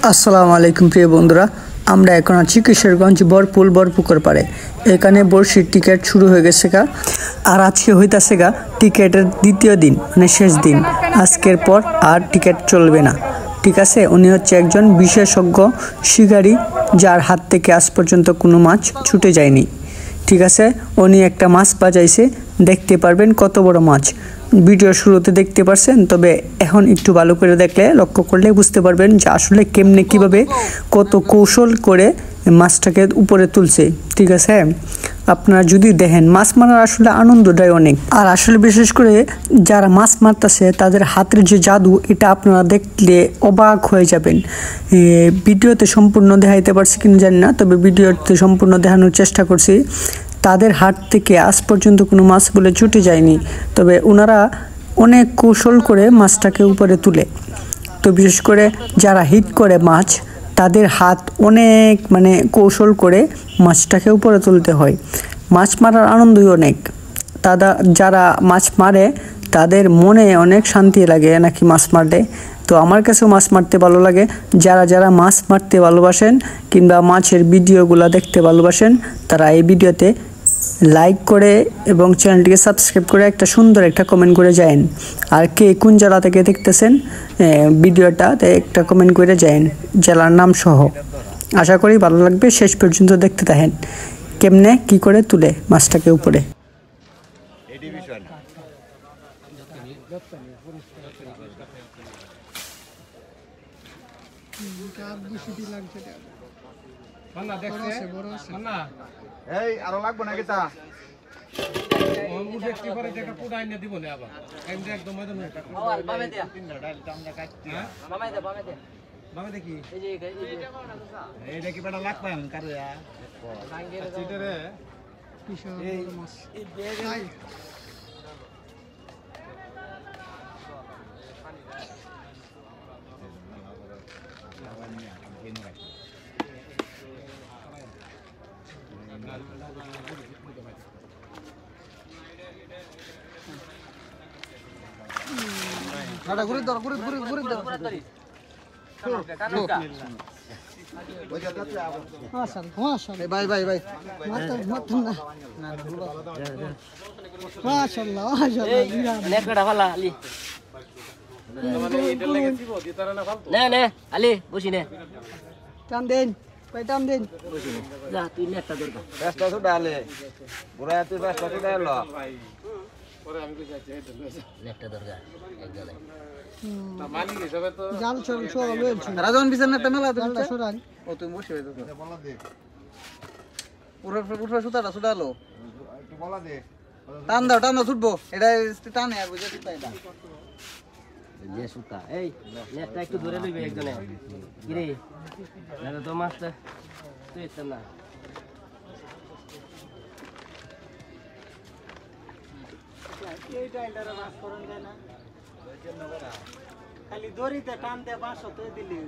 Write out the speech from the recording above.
আসসালামু আলাইকুম প্রিয় বন্ধুরা, আমরা এখন আছি কিশোরগঞ্জ বরপুকুর পাড়ে। এখানে বর্ষির টিকিট শুরু হয়ে গেছে গা, আর আজকে হইতাছে গা টিকিটের দ্বিতীয় দিন, মানে শেষ দিন। আজকের পর আর টিকিট চলবে না, ঠিক আছে। উনি হচ্ছে একজন বিশেষজ্ঞ শিকারী, যার হাত থেকে আজ পর্যন্ত কোনো মাছ ছুটে যায়নি, ঠিক আছে। উনি একটা মাছ বাজাইছে, দেখতে পারবেন কত বড় মাছ। ভিডিও শুরুতে দেখতে পারছেন, তবে এখন একটু ভালো করে দেখলে, লক্ষ্য করলে বুঝতে পারবেন যে আসলে কেমনে কিভাবে কত কৌশল করে মাছটাকে উপরে তুলছে, ঠিক আছে। আপনারা যদি দেখেন, মাছ মারার আসলে আনন্দটাই অনেক। আর আসলে বিশেষ করে যারা মাছ মারতেছে তাদের হাতের যে জাদু, এটা আপনারা দেখলে অবাক হয়ে যাবেন। ভিডিওতে সম্পূর্ণ দেখাইতে পারছি কিনা জানি না, তবে ভিডিওতে সম্পূর্ণ দেখানোর চেষ্টা করছি। তাদের হাত থেকে আজ পর্যন্ত কোনো মাছ বলে ছুটে যায়নি, তবে ওনারা অনেক কৌশল করে মাছটাকে উপরে তুলে। তো বিশেষ করে যারা হিট করে মাছ, তাদের হাত অনেক কৌশল করে মাছটাকে উপরে তুলতে হয়। মাছ মারার আনন্দই অনেক। যারা মাছ মারে তাদের মনে অনেক শান্তি লাগে নাকি মাছ মারলে। তো আমার কাছেও মাছ মারতে ভালো লাগে। যারা মাছ মারতে ভালোবাসেন কিংবা মাছের ভিডিওগুলো দেখতে ভালোবাসেন, তারা এই ভিডিওতে লাইক করে এবং চ্যানেলটিকে সাবস্ক্রাইব করে একটা সুন্দর একটা কমেন্ট করে যায়েন। আর কে কোন জেলা থেকে দেখতেছেন ভিডিওটাতে একটা কমেন্ট করে যায়েন, জেলার নাম সহ। আশা করি ভালো লাগবে, শেষ পর্যন্ত দেখতে থাকেন কেমনে কি করে তুলে মাছটাকে উপরে। এই আরো লাগবে নাকি তা? টান দাও ছুটবো, এটা টানে আর বুঝে যে সুতা। এই নেটটা একটু ধরে লইবে একজনে, কিরে না তো মাছটা তুই না খালি দড়িতে টান দিয়ে বাঁশ দিলি।